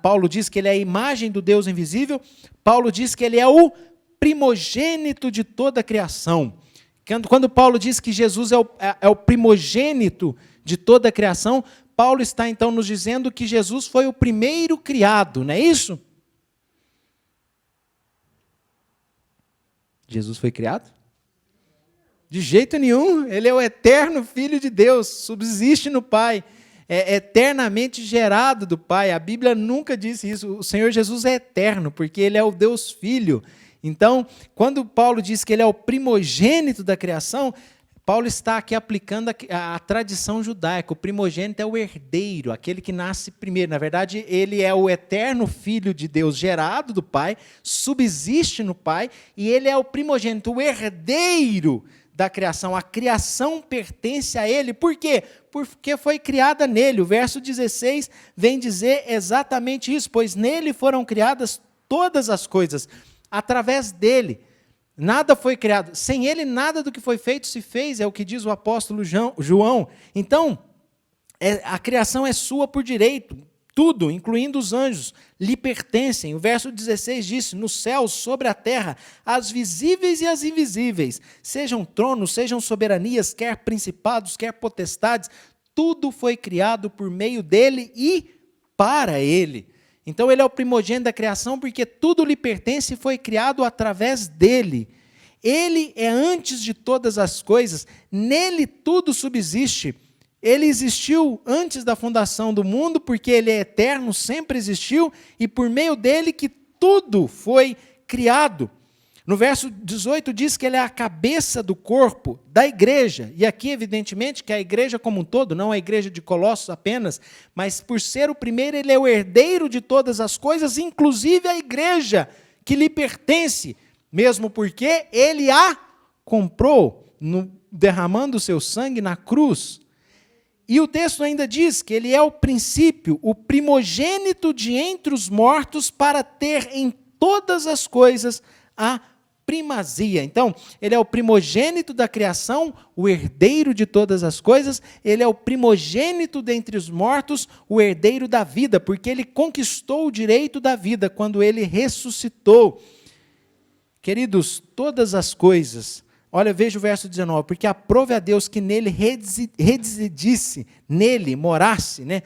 Paulo diz que ele é a imagem do Deus invisível, Paulo diz que ele é o primogênito de toda a criação. Quando Paulo diz que Jesus é o primogênito de toda a criação, Paulo está então nos dizendo que Jesus foi o primeiro criado, não é isso? Jesus foi criado? De jeito nenhum, ele é o eterno Filho de Deus, subsiste no Pai, é eternamente gerado do Pai. A Bíblia nunca disse isso. O Senhor Jesus é eterno, porque ele é o Deus Filho. Então, quando Paulo diz que ele é o primogênito da criação, Paulo está aqui aplicando a tradição judaica. O primogênito é o herdeiro, aquele que nasce primeiro. Na verdade, ele é o eterno Filho de Deus, gerado do Pai, subsiste no Pai, e ele é o primogênito, o herdeiro da criação. A criação pertence a ele. Por quê? Porque foi criada nele. O verso 16 vem dizer exatamente isso, pois nele foram criadas todas as coisas, através dele. Nada foi criado. Sem ele, nada do que foi feito se fez, é o que diz o apóstolo João. Então, a criação é sua por direito. Tudo, incluindo os anjos, lhe pertencem. O verso 16 diz, nos céus, sobre a terra, as visíveis e as invisíveis, sejam tronos, sejam soberanias, quer principados, quer potestades, tudo foi criado por meio dele e para ele. Então ele é o primogênito da criação porque tudo lhe pertence e foi criado através dele. Ele é antes de todas as coisas, nele tudo subsiste. Ele existiu antes da fundação do mundo, porque ele é eterno, sempre existiu, e por meio dele que tudo foi criado. No verso 18 diz que ele é a cabeça do corpo da igreja, e aqui evidentemente que a igreja como um todo, não a igreja de Colossos apenas, mas por ser o primeiro ele é o herdeiro de todas as coisas, inclusive a igreja que lhe pertence, mesmo porque ele a comprou, derramando o seu sangue na cruz. E o texto ainda diz que ele é o princípio, o primogênito de entre os mortos, para ter em todas as coisas a primazia. Então, ele é o primogênito da criação, o herdeiro de todas as coisas, ele é o primogênito dentre os mortos, o herdeiro da vida, porque ele conquistou o direito da vida quando ele ressuscitou. Queridos, todas as coisas, olha, veja o verso 19, porque aprove a Deus que nele residisse, nele morasse, né,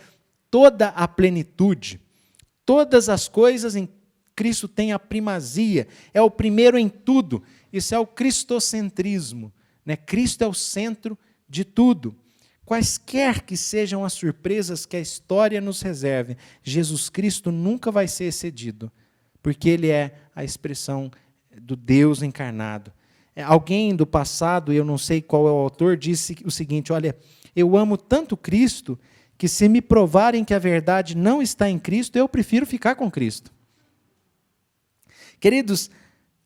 toda a plenitude, todas as coisas em Cristo tem a primazia, é o primeiro em tudo. Isso é o cristocentrismo, né? Cristo é o centro de tudo. Quaisquer que sejam as surpresas que a história nos reserve, Jesus Cristo nunca vai ser excedido, porque ele é a expressão do Deus encarnado. Alguém do passado, eu não sei qual é o autor, disse o seguinte: olha, eu amo tanto Cristo que se me provarem que a verdade não está em Cristo, eu prefiro ficar com Cristo. Queridos,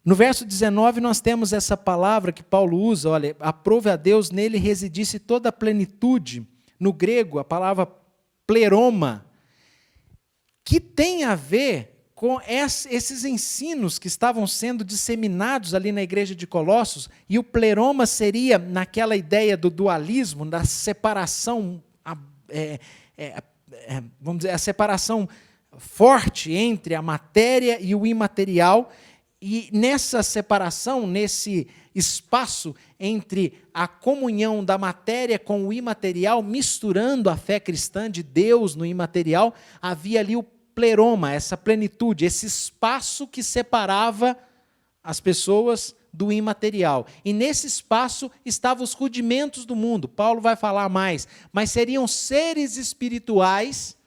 no verso 19 nós temos essa palavra que Paulo usa, olha, aprove a Deus, nele residisse toda a plenitude. No grego, a palavra pleroma, que tem a ver com esses ensinos que estavam sendo disseminados ali na igreja de Colossos, e o pleroma seria naquela ideia do dualismo, da separação, vamos dizer, a separação forte entre a matéria e o imaterial, e nessa separação, nesse espaço entre a comunhão da matéria com o imaterial, misturando a fé cristã de Deus no imaterial, havia ali o pleroma, essa plenitude, esse espaço que separava as pessoas do imaterial. E nesse espaço estavam os rudimentos do mundo. Paulo vai falar mais, mas seriam seres espirituais.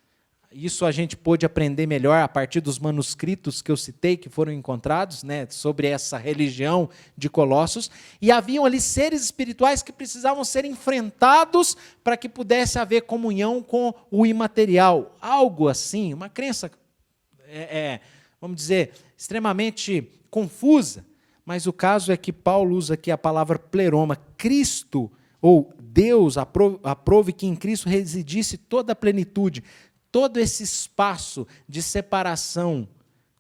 Isso a gente pôde aprender melhor a partir dos manuscritos que eu citei, que foram encontrados, né, sobre essa religião de Colossos. E haviam ali seres espirituais que precisavam ser enfrentados para que pudesse haver comunhão com o imaterial. Algo assim, uma crença, vamos dizer, extremamente confusa. Mas o caso é que Paulo usa aqui a palavra pleroma. Cristo, ou Deus, aprove que em Cristo residisse toda a plenitude. Todo esse espaço de separação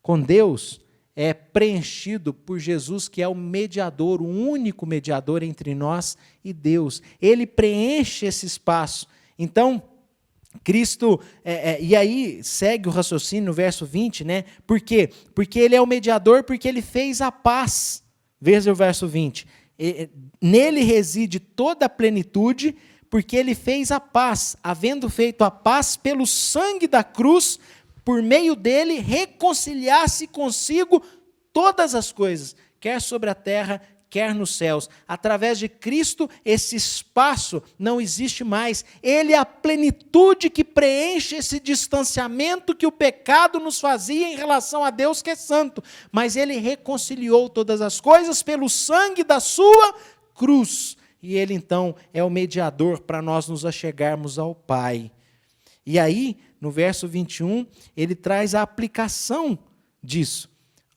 com Deus é preenchido por Jesus, que é o mediador, o único mediador entre nós e Deus. Ele preenche esse espaço. Então, Cristo, e aí segue o raciocínio no verso 20, né? Por quê? Porque ele é o mediador, porque ele fez a paz. Veja o verso 20. Nele reside toda a plenitude, porque ele fez a paz, havendo feito a paz pelo sangue da cruz, por meio dele reconciliar-se consigo todas as coisas, quer sobre a terra, quer nos céus. Através de Cristo, esse espaço não existe mais. Ele é a plenitude que preenche esse distanciamento que o pecado nos fazia em relação a Deus, que é santo. Mas ele reconciliou todas as coisas pelo sangue da sua cruz. E ele, então, é o mediador para nós nos achegarmos ao Pai. E aí, no verso 21, ele traz a aplicação disso.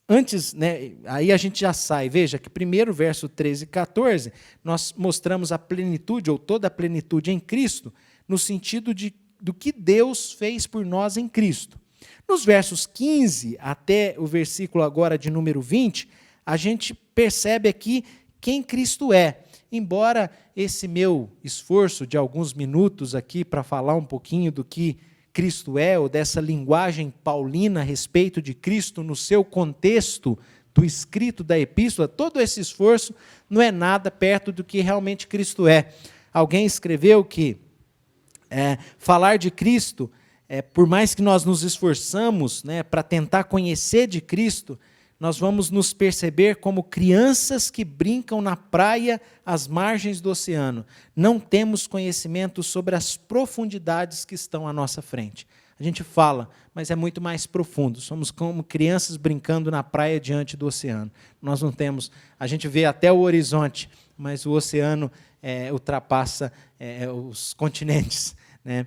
Antes, né, aí a gente já sai, veja que primeiro, verso 13 e 14, nós mostramos a plenitude, ou toda a plenitude em Cristo, no sentido do que Deus fez por nós em Cristo. Nos versos 15 até o versículo agora de número 20, a gente percebe aqui quem Cristo é. Embora esse meu esforço de alguns minutos aqui para falar um pouquinho do que Cristo é, ou dessa linguagem paulina a respeito de Cristo no seu contexto do escrito da epístola, todo esse esforço não é nada perto do que realmente Cristo é. Alguém escreveu que falar de Cristo, por mais que nós nos esforçamos, né, para tentar conhecer de Cristo, nós vamos nos perceber como crianças que brincam na praia às margens do oceano. Não temos conhecimento sobre as profundidades que estão à nossa frente. A gente fala, mas é muito mais profundo. Somos como crianças brincando na praia diante do oceano. Nós não temos, a gente vê até o horizonte, mas o oceano ultrapassa os continentes, né?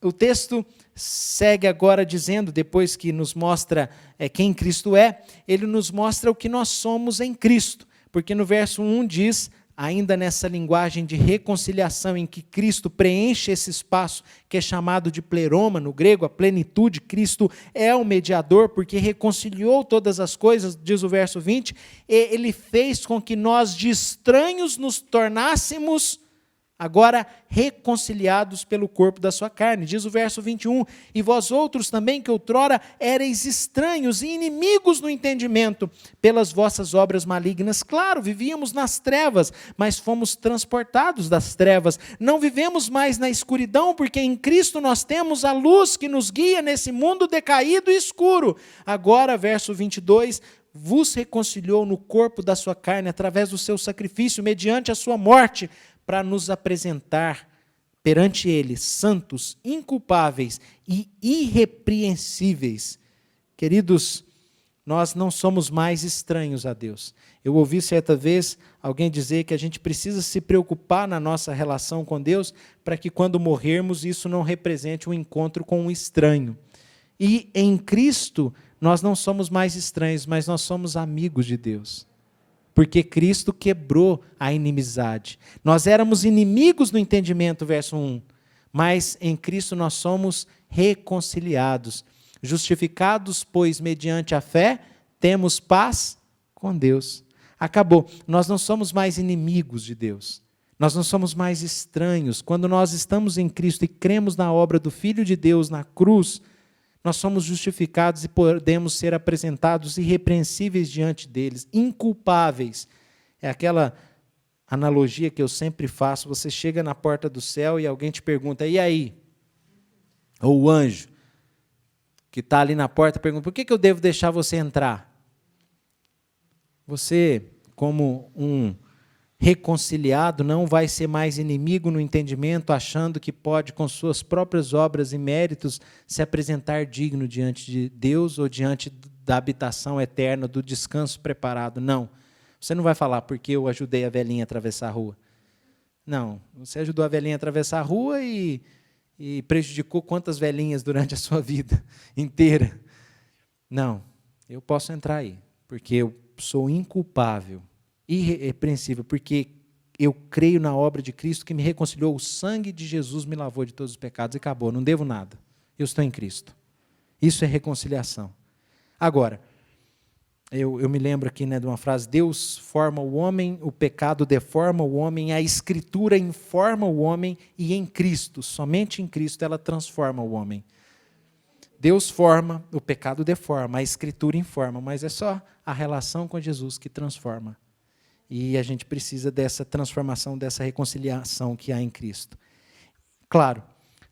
O texto segue agora dizendo, depois que nos mostra quem Cristo é, ele nos mostra o que nós somos em Cristo. Porque no verso 1 diz, ainda nessa linguagem de reconciliação em que Cristo preenche esse espaço que é chamado de pleroma, no grego, a plenitude, Cristo é o mediador porque reconciliou todas as coisas, diz o verso 20, e ele fez com que nós de estranhos nos tornássemos agora reconciliados pelo corpo da sua carne. Diz o verso 21, e vós outros também que outrora éreis estranhos e inimigos no entendimento pelas vossas obras malignas. Claro, vivíamos nas trevas, mas fomos transportados das trevas. Não vivemos mais na escuridão, porque em Cristo nós temos a luz que nos guia nesse mundo decaído e escuro. Agora, verso 22, vos reconciliou no corpo da sua carne através do seu sacrifício, mediante a sua morte, para nos apresentar perante Ele, santos, inculpáveis e irrepreensíveis. Queridos, nós não somos mais estranhos a Deus. Eu ouvi certa vez alguém dizer que a gente precisa se preocupar na nossa relação com Deus, para que quando morrermos isso não represente um encontro com um estranho. E em Cristo, nós não somos mais estranhos, mas nós somos amigos de Deus. Porque Cristo quebrou a inimizade. Nós éramos inimigos no entendimento, verso 1, mas em Cristo nós somos reconciliados. Justificados, pois, mediante a fé, temos paz com Deus. Acabou. Nós não somos mais inimigos de Deus. Nós não somos mais estranhos. Quando nós estamos em Cristo e cremos na obra do Filho de Deus na cruz, nós somos justificados e podemos ser apresentados irrepreensíveis diante deles, inculpáveis. É aquela analogia que eu sempre faço, você chega na porta do céu e alguém te pergunta, e aí? Ou o anjo, que está ali na porta, pergunta, por que eu devo deixar você entrar? Você, como um reconciliado, não vai ser mais inimigo no entendimento, achando que pode, com suas próprias obras e méritos, se apresentar digno diante de Deus ou diante da habitação eterna, do descanso preparado. Não. Você não vai falar porque eu ajudei a velhinha a atravessar a rua. Não. Você ajudou a velhinha a atravessar a rua e prejudicou quantas velhinhas durante a sua vida inteira. Não. Eu posso entrar aí, porque eu sou inculpável, irrepreensível, porque eu creio na obra de Cristo que me reconciliou, o sangue de Jesus me lavou de todos os pecados e acabou, não devo nada, eu estou em Cristo. Isso é reconciliação. Agora, eu me lembro aqui, de uma frase, Deus forma o homem, o pecado deforma o homem, a Escritura informa o homem e em Cristo, somente em Cristo ela transforma o homem. Deus forma, o pecado deforma, a Escritura informa, mas é só a relação com Jesus que transforma. E a gente precisa dessa transformação, dessa reconciliação que há em Cristo. Claro,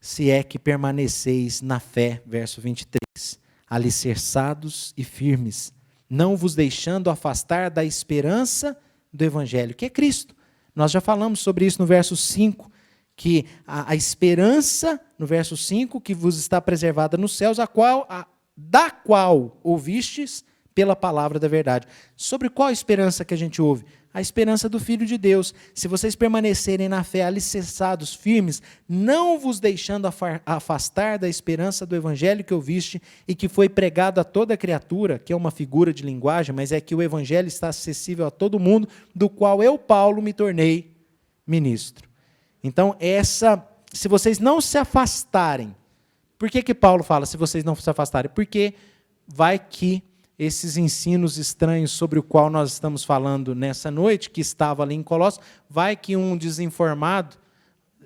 se é que permaneceis na fé, verso 23, alicerçados e firmes, não vos deixando afastar da esperança do Evangelho, que é Cristo. Nós já falamos sobre isso no verso 5, que a esperança, no verso 5, que vos está preservada nos céus, da qual ouvistes pela palavra da verdade. Sobre qual esperança que a gente ouve? A esperança do Filho de Deus. Se vocês permanecerem na fé, alicerçados, firmes, não vos deixando afastar da esperança do Evangelho que ouviste e que foi pregado a toda criatura, que é uma figura de linguagem, mas é que o Evangelho está acessível a todo mundo, do qual eu, Paulo, me tornei ministro. Então, se vocês não se afastarem, por que Paulo fala se vocês não se afastarem? Porque vai que esses ensinos estranhos sobre o qual nós estamos falando nessa noite, que estava ali em Colossos, vai que um desinformado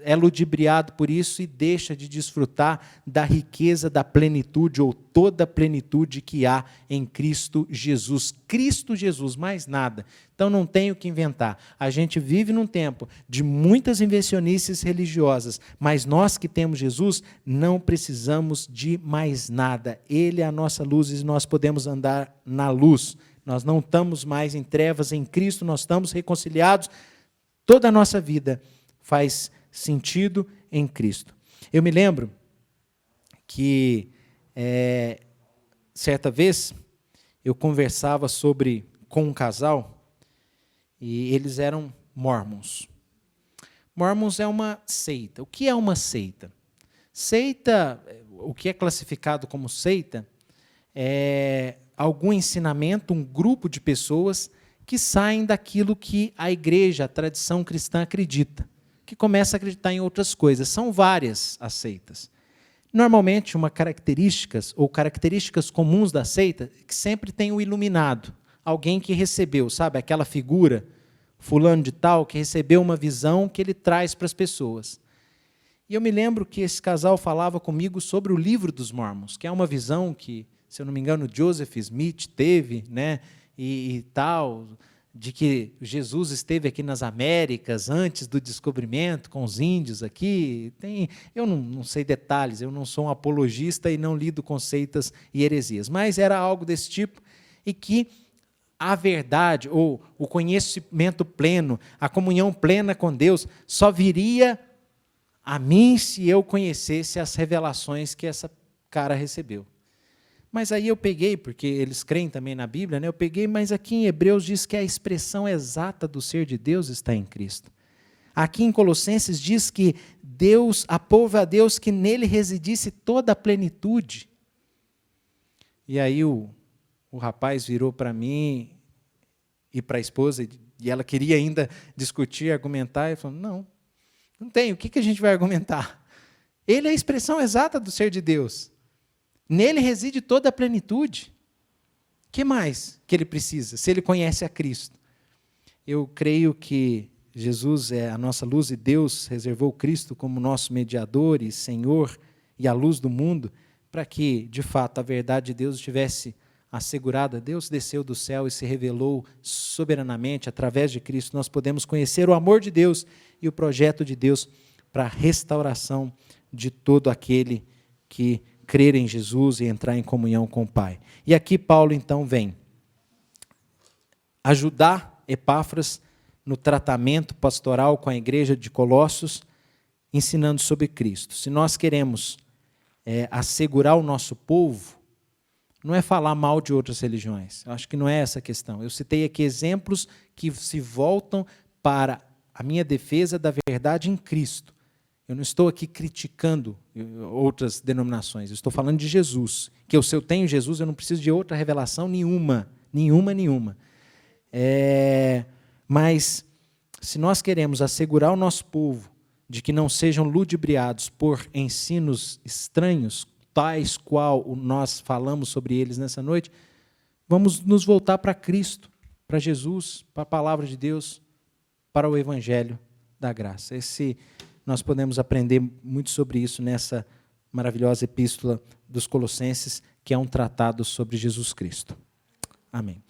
é ludibriado por isso e deixa de desfrutar da riqueza, da plenitude, ou toda a plenitude que há em Cristo Jesus. Cristo Jesus, mais nada. Então não tem o que inventar. A gente vive num tempo de muitas invencionices religiosas, mas nós que temos Jesus, não precisamos de mais nada. Ele é a nossa luz e nós podemos andar na luz, Nós não estamos mais em trevas em Cristo, nós estamos reconciliados. Toda a nossa vida faz sentido em Cristo. Eu me lembro que, certa vez, eu conversava com um casal, e eles eram mormons. Mormons é uma seita. O que é uma seita? Seita, o que é classificado como seita, é algum ensinamento, um grupo de pessoas que saem daquilo que a igreja, a tradição cristã acredita, que começa a acreditar em outras coisas. São várias as seitas. Normalmente, características comuns da seita, que sempre tem o iluminado, alguém que recebeu, sabe, aquela figura, fulano de tal, que recebeu uma visão que ele traz para as pessoas. E eu me lembro que esse casal falava comigo sobre o livro dos Mormons, que é uma visão que, se eu não me engano, Joseph Smith teve, né, e tal, de que Jesus esteve aqui nas Américas antes do descobrimento, com os índios aqui. Eu não sei detalhes, eu não sou um apologista e não lido com seitas e heresias, mas era algo desse tipo, e que a verdade, ou o conhecimento pleno, a comunhão plena com Deus, só viria a mim se eu conhecesse as revelações que essa cara recebeu. Mas aí eu peguei, porque eles creem também na Bíblia, né? Mas aqui em Hebreus diz que a expressão exata do ser de Deus está em Cristo. Aqui em Colossenses diz que Deus, aprove a Deus que nele residisse toda a plenitude. E aí o rapaz virou para mim e para a esposa, e ela queria ainda discutir, argumentar, e falou, não tem, o que a gente vai argumentar? Ele é a expressão exata do ser de Deus. Nele reside toda a plenitude. O que mais que ele precisa, se ele conhece a Cristo? Eu creio que Jesus é a nossa luz e Deus reservou Cristo como nosso mediador e Senhor e a luz do mundo, para que, de fato, a verdade de Deus estivesse assegurada. Deus desceu do céu e se revelou soberanamente através de Cristo. Nós podemos conhecer o amor de Deus e o projeto de Deus para a restauração de todo aquele que crer em Jesus e entrar em comunhão com o Pai. E aqui Paulo, então, vem ajudar Epáfras no tratamento pastoral com a igreja de Colossos, ensinando sobre Cristo. Se nós queremos assegurar o nosso povo, não é falar mal de outras religiões. Eu acho que não é essa a questão. Eu citei aqui exemplos que se voltam para a minha defesa da verdade em Cristo. Eu não estou aqui criticando outras denominações. Eu estou falando de Jesus. Que se eu tenho Jesus, eu não preciso de outra revelação nenhuma. Mas, se nós queremos assegurar o nosso povo de que não sejam ludibriados por ensinos estranhos, tais qual nós falamos sobre eles nessa noite, vamos nos voltar para Cristo, para Jesus, para a palavra de Deus, para o Evangelho da graça. Nós podemos aprender muito sobre isso nessa maravilhosa epístola dos Colossenses, que é um tratado sobre Jesus Cristo. Amém.